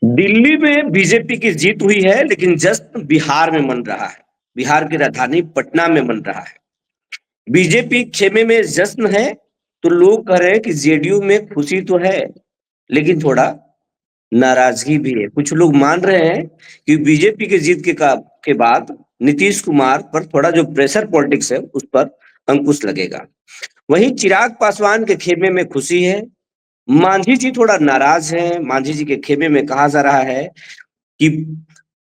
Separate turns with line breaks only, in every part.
दिल्ली में बीजेपी की जीत हुई है, लेकिन जश्न बिहार में मन रहा है। बिहार की राजधानी पटना में मन रहा है। बीजेपी खेमे में जश्न है, तो लोग कह रहे हैं कि जेडीयू में खुशी तो है, लेकिन थोड़ा नाराजगी भी है। कुछ लोग मान रहे हैं कि बीजेपी की जीत के बाद नीतीश कुमार पर थोड़ा जो प्रेशर पॉलिटिक्स है, उस पर अंकुश लगेगा। वहीं चिराग पासवान के खेमे में खुशी है। मांझी जी थोड़ा नाराज हैं। मांझी जी के खेमे में कहा जा रहा है कि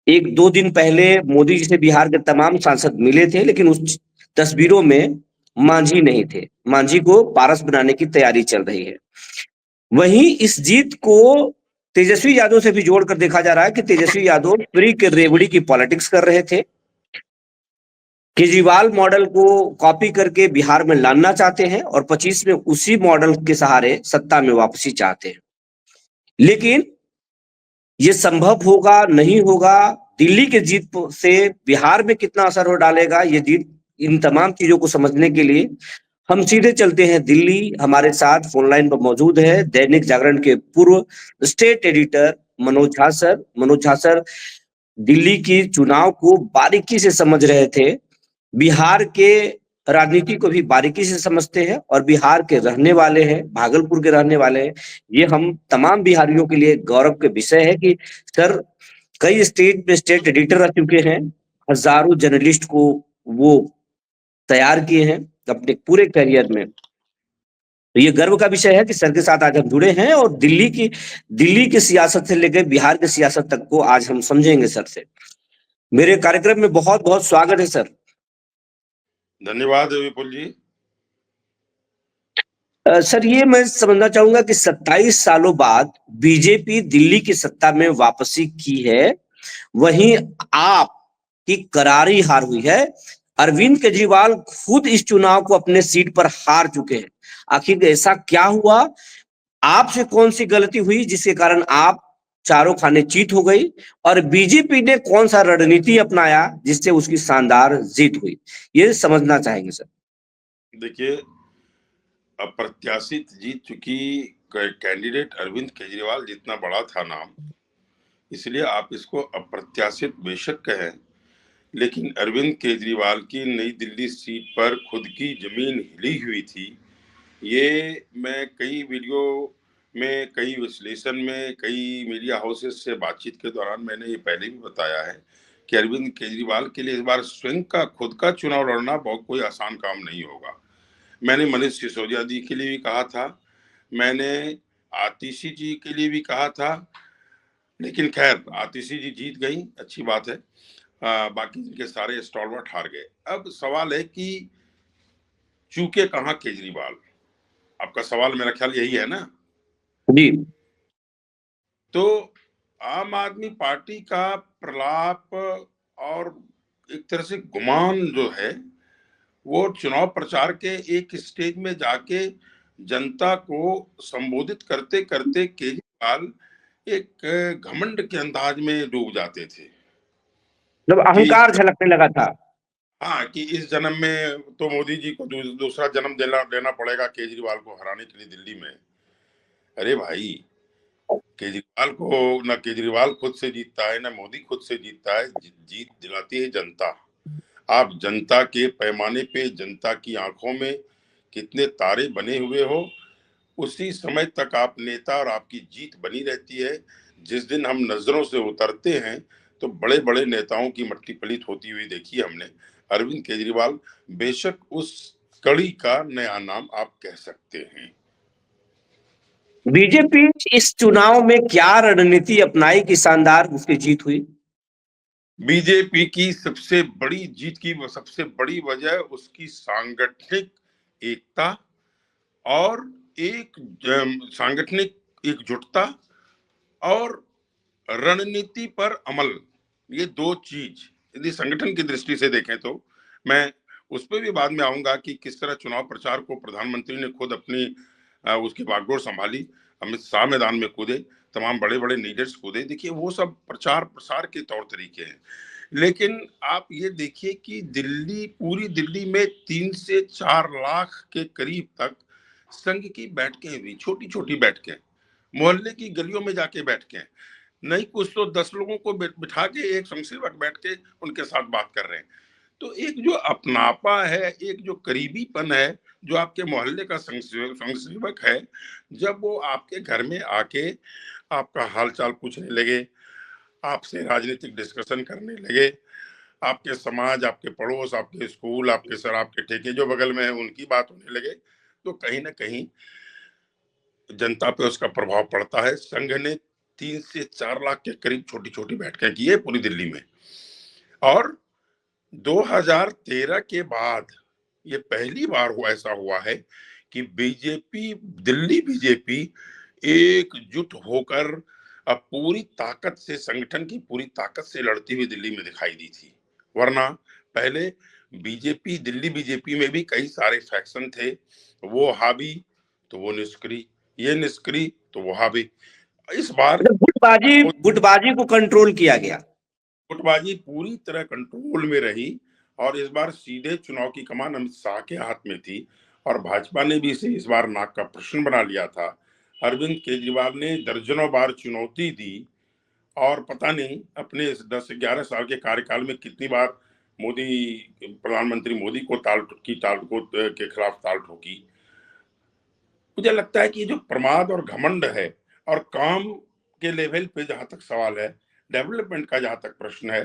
1-2 दिन पहले मोदी जी से बिहार के तमाम सांसद मिले थे, लेकिन उस तस्वीरों में मांझी नहीं थे। मांझी को पारस बनाने की तैयारी चल रही है। वहीं इस जीत को तेजस्वी यादव से भी जोड़कर देखा जा रहा है कि तेजस्वी यादव फ्री के रेवड़ी की पॉलिटिक्स कर रहे थे। केजरीवाल मॉडल को कॉपी करके बिहार में लाना चाहते हैं और 25 में उसी मॉडल के सहारे सत्ता में वापसी चाहते हैं। लेकिन ये संभव होगा, नहीं होगा, दिल्ली के जीत से बिहार में कितना असर हो डालेगा ये जीत, इन तमाम चीजों को समझने के लिए हम सीधे चलते हैं दिल्ली। हमारे साथ फोन लाइन पर मौजूद है दैनिक जागरण के पूर्व state editor Manoj Jha sir. Manoj Jha sir Delhi की चुनाव को बारीकी से समझ रहे थे, बिहार के राजनीति को भी बारीकी से समझते हैं और बिहार के रहने वाले हैं, भागलपुर के रहने वाले हैं। ये हम तमाम बिहारियों के लिए गौरव के विषय है कि सर कई स्टेट में स्टेट एडिटर रह चुके हैं, हजारों जर्नलिस्ट को वो तैयार किए हैं अपने पूरे करियर में। तो ये गर्व का विषय है कि सर के साथ आज हम जुड़े हैं और दिल्ली की सियासत से लेकर बिहार की सियासत तक को आज हम समझेंगे सर से। मेरे कार्यक्रम में बहुत बहुत स्वागत है सर।
धन्यवाद विपुल जी।
सर ये मैं समझना चाहूंगा कि 27 सालों बाद बीजेपी दिल्ली की सत्ता में वापसी की है, वहीं आप की करारी हार हुई है। अरविंद केजरीवाल खुद इस चुनाव को अपने सीट पर हार चुके हैं। आखिर ऐसा क्या हुआ? आपसे कौन सी गलती हुई जिसके कारण आप चारों खाने चीत हो गई, और बीजेपी ने कौन सा रणनीति अपनाया जिससे उसकी शानदार जीत हुई? ये समझना चाहेंगे सर।
देखिए, अप्रत्याशित जीत, चूंकि कैंडिडेट अरविंद केजरीवाल जितना बड़ा था नाम, इसलिए आप इसको अप्रत्याशित बेशक कहें, लेकिन अरविंद केजरीवाल की नई दिल्ली सीट पर खुद की जमीन हिली हुई थी। ये मैं कई वीडियो में, कई विश्लेषण में, कई मीडिया हाउसेस से बातचीत के दौरान मैंने ये पहले भी बताया है कि अरविंद केजरीवाल के लिए इस बार स्वयं का खुद का चुनाव लड़ना बहुत कोई आसान काम नहीं होगा। मैंने मनीष सिसोदिया जी के लिए भी कहा था, मैंने आतिशी जी के लिए भी कहा था, लेकिन खैर आतिशी जी जीत गई, अच्छी बात है। बाकी जिनके सारे स्टॉलवर्ट हार गए। अब सवाल है कि चूके कहाँ केजरीवाल? आपका सवाल मेरा ख्याल यही है ना?
जी।
तो आम आदमी पार्टी का प्रलाप और एक तरह से गुमान जो है, वो चुनाव प्रचार के एक स्टेज में जाके जनता को संबोधित करते करते केजरीवाल एक घमंड के अंदाज में डूब जाते थे
जब
कि
अहंकार झलकने लगा था।
हाँ, कि इस जन्म में तो मोदी जी को दूसरा जन्म देना पड़ेगा केजरीवाल को हराने के लिए दिल्ली में। अरे भाई, केजरीवाल को ना केजरीवाल खुद से जीतता है, ना मोदी खुद से जीतता है, जीत दिलाती है जनता। आप जनता के पैमाने पे, जनता की आंखों में कितने तारे बने हुए हो, उसी समय तक आप नेता और आपकी जीत बनी रहती है। जिस दिन हम नजरों से उतरते हैं तो बड़े बड़े नेताओं की मट्टी पलीत होती हुई देखी हमने। अरविंद केजरीवाल बेशक उस कड़ी का नया नाम आप कह सकते हैं।
बीजेपी इस चुनाव में क्या रणनीति अपनाई कि शानदार उसकी जीत हुई?
बीजेपी की सबसे बड़ी जीत की सबसे बड़ी वजह उसकी सांगठनिक एकता और एक सांगठनिक एकजुटता और रणनीति पर अमल। ये दो चीज यदि संगठन की दृष्टि से देखें तो मैं उस पर भी बाद में आऊंगा कि किस तरह चुनाव प्रचार को प्रधानमंत्री ने खुद अपनी उसकी बागडोर संभाली। अमित शाह मैदान में कूदे, तमाम बड़े बड़े लीडर्स कूदे। देखिए, वो सब प्रचार प्रसार के तौर तरीके हैं। लेकिन आप ये देखिए कि पूरी दिल्ली में 3 से 4 लाख के करीब तक संघ की बैठकें हुई, छोटी छोटी बैठकें, मोहल्ले की गलियों में जाके बैठकें। नहीं कुछ तो 10 लोगों को बिठा के एक स्वयंसेवक बैठ के उनके साथ बात कर रहे हैं। तो एक जो अपनापा है, एक जो करीबीपन है, जो आपके मोहल्ले का स्वयंसेवक है, जब वो आपके घर में आके आपका हालचाल पूछने लगे, आपसे राजनीतिक डिस्कशन करने लगे, आपके समाज, आपके पड़ोस, आपके स्कूल, आपके शराब के ठेके जो बगल में है उनकी बात होने लगे, तो कहीं ना कहीं जनता पे उसका प्रभाव पड़ता है। संघ ने 3 से 4 लाख के करीब छोटी छोटी बैठकें की है पूरी दिल्ली में, और 2013 के बाद ये पहली बार ऐसा हुआ है कि बीजेपी, दिल्ली बीजेपी एकजुट होकर अब पूरी ताकत से, संगठन की पूरी ताकत से लड़ती हुई दिल्ली में दिखाई दी थी। वरना पहले बीजेपी, दिल्ली बीजेपी में भी कई सारे फैक्शन थे, वो हावी तो वो निष्क्रिय, ये निष्क्रिय तो वो हावी। इस बार
गुटबाजी को कंट्रोल किया गया,
गुटबाजी पूरी तरह कंट्रोल में रही, और इस बार सीधे चुनाव की कमान अमित शाह के हाथ में थी, और भाजपा ने भी इसे इस बार नाक का प्रश्न बना लिया था। अरविंद केजरीवाल ने दर्जनों बार चुनौती दी, और पता नहीं अपने इस 10-11 साल के कार्यकाल में कितनी बार प्रधानमंत्री मोदी को के खिलाफ ताल ठोकी। मुझे लगता है कि जो प्रमाद और घमंड है, और काम के लेवल पे जहां तक सवाल है, डेवलपमेंट का जहां तक प्रश्न है,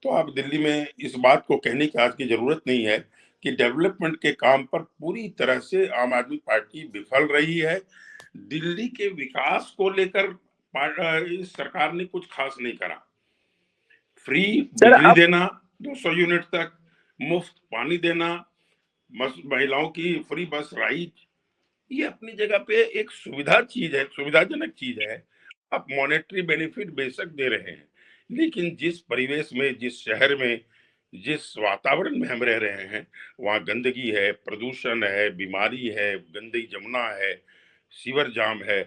तो आप दिल्ली में इस बात को कहने की आज की जरूरत नहीं है कि डेवलपमेंट के काम पर पूरी तरह से आम आदमी पार्टी विफल रही है। दिल्ली के विकास को लेकर इस सरकार ने कुछ खास नहीं करा। Free
sir.
बिजली
अब
देना 200 यूनिट तक, मुफ्त पानी देना, महिलाओं की फ्री बस राइड, ये अपनी जगह पे एक सुविधा चीज है, सुविधाजनक चीज है। आप मॉनेटरी बेनिफिट बेशक दे रहे हैं, लेकिन जिस परिवेश में, जिस शहर में, जिस वातावरण में हम रह रहे हैं, वहाँ गंदगी है, प्रदूषण है, बीमारी है, गंदी जमुना है, सीवर जाम है,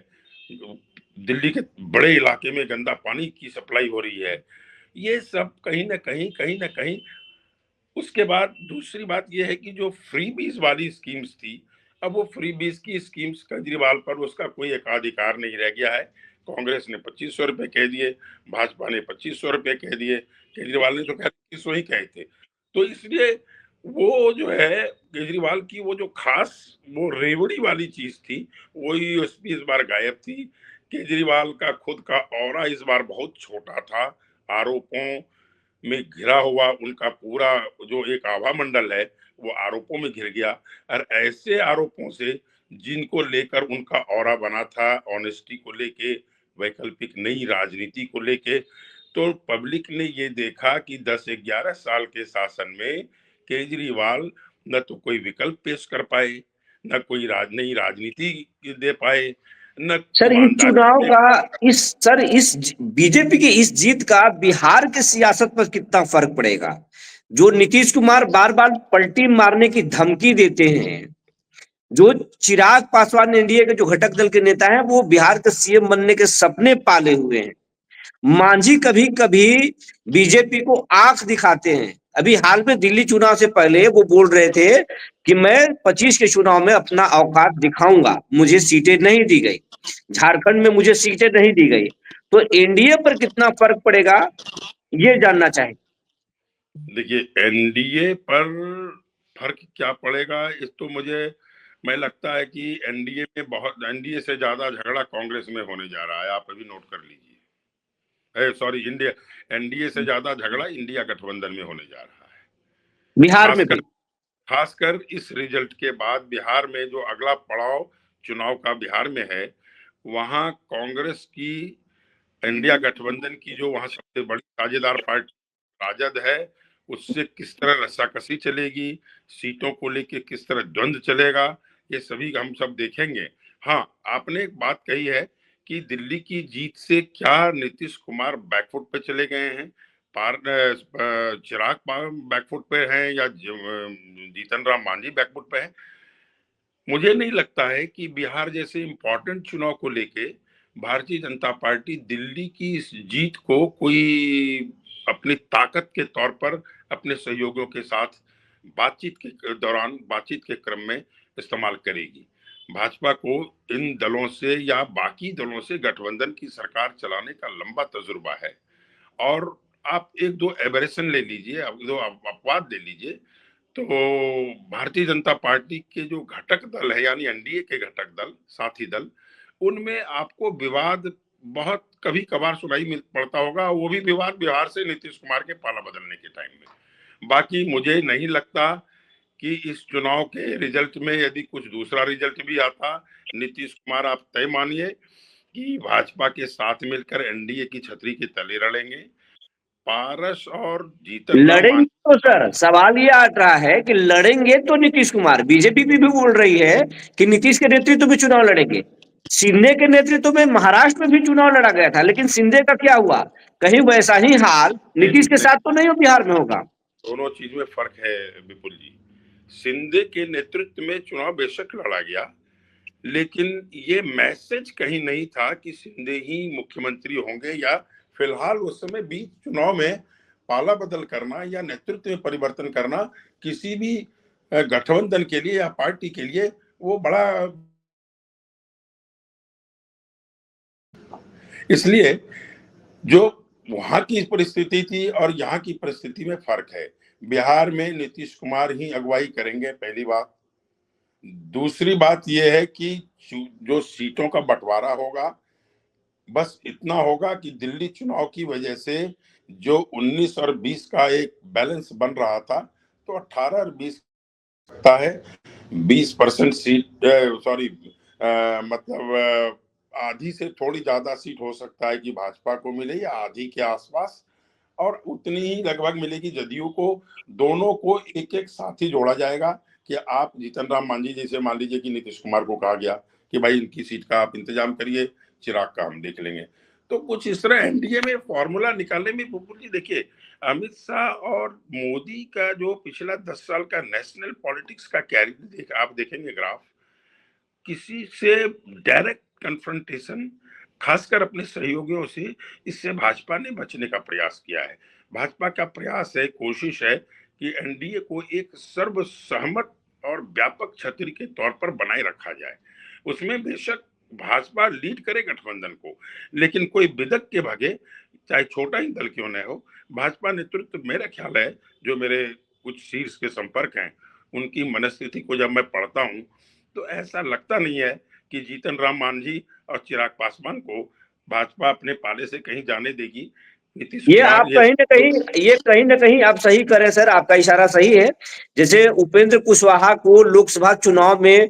दिल्ली के बड़े इलाके में गंदा पानी की सप्लाई हो रही है, ये सब कहीं ना कहीं। उसके बाद दूसरी बात यह है कि जो फ्री बीज वाली स्कीम्स थी, अब वो फ्री बीज की स्कीम्स केजरीवाल पर उसका कोई एकाधिकार नहीं रह गया है। कांग्रेस ने 2500 रुपए कह दिए, भाजपा ने 2500 रुपए कह दिए, केजरीवाल ने तो खैर 2100 ही कहे थे। तो इसलिए वो जो है केजरीवाल की वो जो खास वो रेवड़ी वाली चीज थी, वही उसकी इस बार गायब थी। केजरीवाल का खुद का ऑरा इस बार बहुत छोटा था, आरोपों में घिरा हुआ उनका पूरा जो एक आभा मंडल है वो आरोपों में घिर गया, और ऐसे आरोपों से जिनको लेकर उनका ऑरा बना था, ऑनेस्टी को लेके, वैकल्पिक नई राजनीति को लेके, तो पब्लिक ने ये देखा कि 10-11 साल के शासन में केजरीवाल न तो कोई विकल्प पेश कर पाए, न कोई नई राजनीति दे पाए, न
सर इस चुनाव
ईमानदारी
का इस बीजेपी की इस जीत का बिहार के सियासत पर कितना फर्क पड़ेगा? जो नीतीश कुमार बार बार पलटी मारने की धमकी देते हैं, जो चिराग पासवान एनडीए के जो घटक दल के नेता हैं, वो बिहार के सीएम बनने के सपने पाले हुए हैं। मांझी कभी कभी बीजेपी को आंख दिखाते हैं। अभी हाल में दिल्ली चुनाव से पहले वो बोल रहे थे कि मैं 25 के चुनाव में अपना औकात दिखाऊंगा, मुझे सीटें नहीं दी गई, झारखंड में मुझे सीटें नहीं दी गई। तो एनडीए पर कितना फर्क पड़ेगा, ये जानना चाहिए।
देखिए एनडीए पर फर्क क्या पड़ेगा, इस तो मैं लगता है कि एनडीए से ज्यादा झगड़ा कांग्रेस में होने जा रहा है, आप अभी नोट कर लीजिए। सॉरी, इंडिया, एनडीए से ज्यादा झगड़ा इंडिया गठबंधन में होने जा रहा है।
बिहार में
खासकर
भी।
खासकर इस रिजल्ट के बाद बिहार में जो अगला पड़ाव चुनाव का बिहार में है, वहां कांग्रेस की, इंडिया गठबंधन की जो वहां सबसे बड़ी साझेदार पार्टी राजद है, उससे किस तरह रस्साकसी चलेगी, सीटों को लेके किस तरह द्वंद्व चलेगा, ये सभी हम सब देखेंगे। हाँ, आपने एक बात कही है कि दिल्ली की जीत से क्या नीतीश कुमार बैकफुट पे चले गए हैं, चिराग बैकफुट पे हैं, या जीतन राम मांझी बैकफुट पे हैं। मुझे नहीं लगता है कि बिहार जैसे इंपॉर्टेंट चुनाव को लेके भारतीय जनता पार्टी दिल्ली की इस जीत को कोई अपनी ताकत के तौर पर अपने सहयोगियों के साथ बातचीत के क्रम में इस्तेमाल करेगी। भाजपा को इन दलों से या बाकी दलों से गठबंधन की सरकार चलाने का लंबा तजुर्बा है। और आप एक दो एबरेशन ले लीजिए, दो अपवाद ले लीजिए, तो भारतीय जनता पार्टी के जो घटक दल है यानी एनडीए के घटक दल, साथी दल, उनमें आपको विवाद बहुत कभी कभार सुनाई मिल पड़ता होगा, वो भी विवाद बिहार से नीतीश कुमार के पाला बदलने के टाइम में। बाकी मुझे नहीं लगता कि इस चुनाव के रिजल्ट में यदि कुछ दूसरा रिजल्ट भी आता, नीतीश कुमार आप तय मानिए कि भाजपा के साथ मिलकर एनडीए की छतरी के तले लड़ेंगे। पारस और जीतन राम
लड़ेंगे तो सर, सवाल ये आ रहा है कि लड़ेंगे तो नीतीश कुमार, बीजेपी भी बोल रही है कि नीतीश के नेतृत्व में चुनाव लड़ेंगे। शिंदे के नेतृत्व में महाराष्ट्र में भी चुनाव लड़ा गया था, लेकिन शिंदे का क्या हुआ? कहीं वैसा ही हाल नीतीश के साथ तो नहीं हो बिहार में होगा।
दोनों चीज में फर्क है विपुल जी। शिंदे के नेतृत्व में चुनाव बेशक लड़ा गया, लेकिन ये मैसेज कहीं नहीं था कि शिंदे ही मुख्यमंत्री होंगे, या फिलहाल उस समय बीच चुनाव में पाला बदल करना या नेतृत्व में परिवर्तन करना किसी भी गठबंधन के लिए या पार्टी के लिए वो बड़ा, इसलिए जो वहां की परिस्थिति थी और यहाँ की परिस्थिति में फर्क है। बिहार में नीतीश कुमार ही अगुवाई करेंगे, पहली बात। दूसरी बात यह है कि जो सीटों का बंटवारा होगा, बस इतना होगा कि दिल्ली चुनाव की वजह से जो 19 और 20 का एक बैलेंस बन रहा था, तो 18 और 20 सकता है। 20% सीट, सॉरी, मतलब आधी से थोड़ी ज्यादा सीट हो सकता है कि भाजपा को मिले या आधी के आसपास, और उतनी ही लगभग मिलेगी जदयू को। दोनों को एक एक साथी जोड़ा जाएगा कि आप जीतन राम मांझी जैसे मान लीजिए कि नीतीश कुमार को कहा गया कि भाई इनकी सीट का आप इंतजाम करिए, चिराग का हम देख लेंगे। तो कुछ इस तरह एनडीए में फॉर्मूला निकालने में बुपुल जी देखिए, अमित शाह और मोदी का जो पिछला 10 साल का नेशनल पॉलिटिक्स का कैरियर आप देखेंगे ग्राफ, किसी से डायरेक्ट कन्फ्रंटेशन, खासकर अपने सहयोगियों से, इससे भाजपा ने बचने का प्रयास किया है। भाजपा का प्रयास है, कोशिश है कि एनडीए को एक सर्वसहमत और व्यापक छतरी के तौर पर बनाए रखा जाए। उसमें बेशक भाजपा लीड करे गठबंधन को, लेकिन कोई बिदक के भागे, चाहे छोटा ही दल क्यों न हो, भाजपा नेतृत्व, मेरा ख्याल है, जो मेरे कुछ शीर्ष के संपर्क हैं, उनकी मनस्थिति को जब मैं पढ़ता हूं, तो ऐसा लगता नहीं है कि जीतन राम मांझी और चिराग पासवान को भाजपा अपने पाले से कहीं जाने देगी। नीतीश
ये
कुमार
आप कहीं ना कहीं, ये कहीं ना कहीं आप सही करें सर, आपका इशारा सही है। जैसे उपेंद्र कुशवाहा को लोकसभा चुनाव में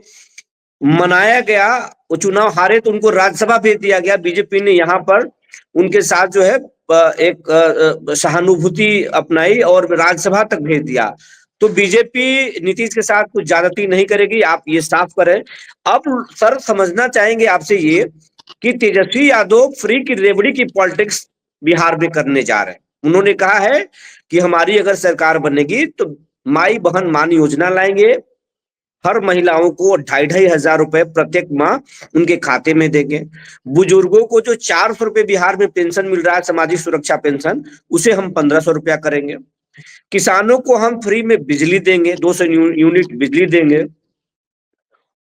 मनाया गया, वो चुनाव हारे तो उनको राज्यसभा भेज दिया गया, बीजेपी ने यहाँ पर उनके साथ जो है एक सहानुभूति अपनाई और राज्यसभा तक भेज दिया। तो बीजेपी नीतीश के साथ कुछ ज्यादती नहीं करेगी, आप ये साफ करें। अब सर समझना चाहेंगे आपसे ये कि तेजस्वी यादव फ्री की रेवड़ी की पॉलिटिक्स बिहार में करने जा रहे हैं। उन्होंने कहा है कि हमारी अगर सरकार बनेगी तो माई बहन मान योजना लाएंगे, हर महिलाओं को 2,500 रुपए प्रत्येक माह उनके खाते में देंगे। बुजुर्गों को जो 400 रुपए बिहार में पेंशन मिल रहा है, सामाजिक सुरक्षा पेंशन, उसे हम 1,500 रुपया करेंगे। किसानों को हम फ्री में बिजली देंगे, 200 यूनिट बिजली देंगे।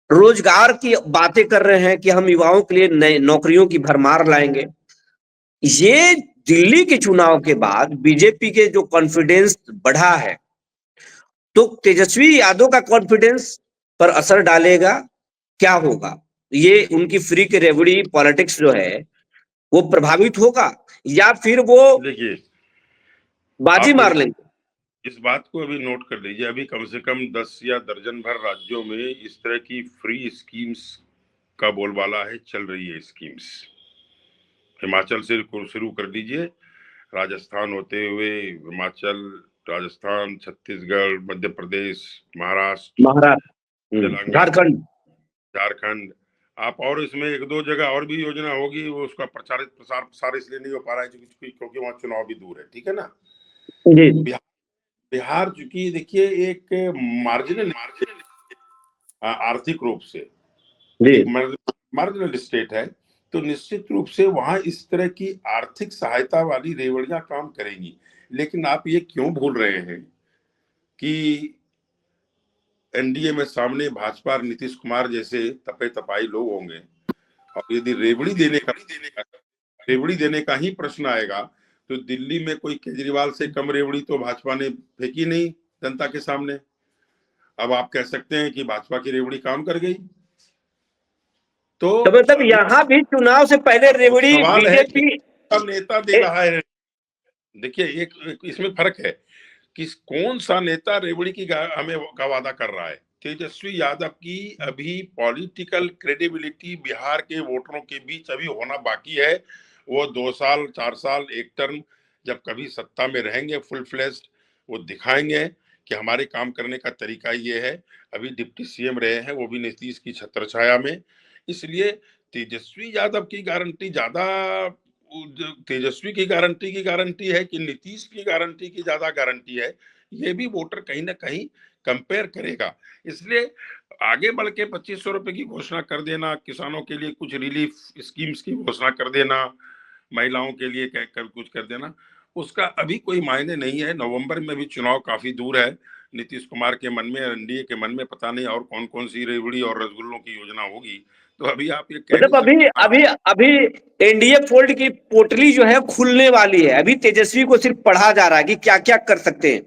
रोजगार की बातें कर रहे हैं कि हम युवाओं के लिए नए नौकरियों की भरमार लाएंगे। ये दिल्ली के चुनाव के बाद बीजेपी के जो कॉन्फिडेंस बढ़ा है, तो तेजस्वी यादव का कॉन्फिडेंस पर असर डालेगा, क्या होगा? ये उनकी फ्री की रेवड़ी पॉलिटिक्स जो है वो प्रभावित होगा, या फिर वो
देखिए,
बाजी
आप
मार लेंगे?
इस बात को अभी नोट कर लीजिए, अभी कम से कम 10 या दर्जन भर राज्यों में इस तरह की फ्री स्कीम्स का बोलबाला है, चल रही है स्कीम्स। हिमाचल से शुरू कर दीजिए, राजस्थान होते हुए हिमाचल, राजस्थान, छत्तीसगढ़, मध्य प्रदेश, महाराष्ट्र,
महाराष्ट्र,
तेलंगाना,
झारखंड।
झारखंड। आप और इसमें एक दो जगह और भी योजना होगी, वो उसका प्रसार इसलिए नहीं हो पा रहा है क्योंकि वहां चुनाव भी दूर है, ठीक है ना।
जी
बिहार बिहार चूंकि देखिए एक मार्जिनल आर्थिक रूप से
जी।
एक मार्जिनल स्टेट है, तो निश्चित रूप से वहां इस तरह की आर्थिक सहायता वाली रेवड़ियां काम करेंगी। लेकिन आप ये क्यों भूल रहे हैं कि एनडीए में सामने भाजपा और नीतीश कुमार जैसे तपे तपाई लोग होंगे, और यदि रेवड़ी देने का ही प्रश्न आएगा तो दिल्ली में कोई केजरीवाल से कम रेवड़ी तो भाजपा ने फेंकी नहीं जनता के सामने। अब आप कह सकते हैं कि भाजपा की रेवड़ी काम कर गई, तो
मतलब यहाँ भी चुनाव से पहले रेवड़ी
सवाल है कि
बीजेपी
नेता दे रहा है। देखिए एक इसमें फर्क है कि कौन सा नेता रेवड़ी की हमें का वादा कर रहा है। तेजस्वी यादव की अभी पॉलिटिकल क्रेडिबिलिटी बिहार के वोटरों के बीच अभी होना बाकी है। वो 2 साल 4 साल एक टर्म जब कभी सत्ता में रहेंगे फुल फ्लेश्ड, वो दिखाएंगे कि हमारे काम करने का तरीका ये है। अभी डिप्टी सीएम रहे हैं वो भी नीतीश की छत्रछाया में, इसलिए तेजस्वी यादव की गारंटी ज्यादा, तेजस्वी की गारंटी है कि नीतीश की गारंटी की ज्यादा गारंटी है, ये भी वोटर कहीं ना कहीं कंपेयर करेगा। इसलिए आगे बढ़ के 2500 रुपए की घोषणा कर देना, किसानों के लिए कुछ रिलीफ स्कीम्स की घोषणा कर देना, महिलाओं के लिए कुछ कर देना, उसका अभी कोई मायने नहीं है। नवंबर में भी चुनाव काफी दूर है। नीतीश कुमार के मन में, एनडीए के मन में पता नहीं और कौन कौन सी रेवड़ी और रसगुल्लों की योजना होगी, तो अभी आप ये कह नहीं
मतलब अभी
सकते।
अभी अभी एनडीए फोल्ड की पोटली जो है खुलने वाली है, अभी तेजस्वी को सिर्फ पढ़ा जा रहा है कि क्या क्या कर सकते हैं।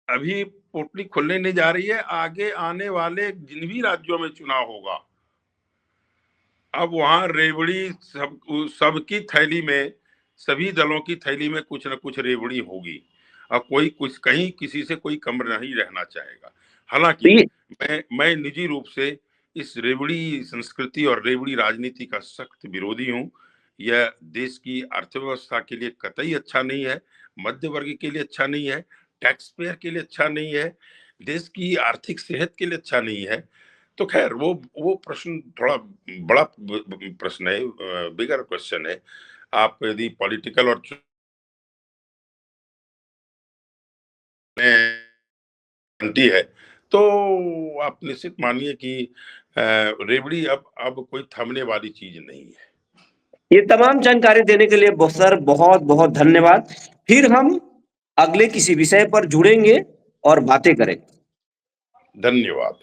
अभी पोटली खुलने नहीं जा रही है, आगे आने वाले जिन भी राज्यों में चुनाव होगा, अब वहां रेवड़ी सबकी थैली में, सभी दलों की थैली में कुछ न कुछ रेवड़ी होगी। अब कोई कुछ कहीं किसी से कोई कम नहीं रहना चाहेगा।
तो
हालांकि
ये
मैं निजी रूप से इस रेवड़ी संस्कृति और रेवड़ी राजनीति का सख्त विरोधी हूं। यह देश की अर्थव्यवस्था के लिए कतई अच्छा नहीं है, मध्य वर्ग के लिए अच्छा नहीं है, टैक्स पेयर के लिए अच्छा नहीं है, देश की आर्थिक सेहत के लिए अच्छा नहीं है। तो खैर वो प्रश्न थोड़ा बड़ा प्रश्न है, बिगर क्वेश्चन है। आप यदि पॉलिटिकल और गारंटी है तो आप निश्चित मानिए कि रेवड़ी अब कोई थमने वाली चीज नहीं है।
ये तमाम जानकारी देने के लिए सर बहुत बहुत धन्यवाद। फिर हम अगले किसी विषय पर जुड़ेंगे और बातें करेंगे।
धन्यवाद।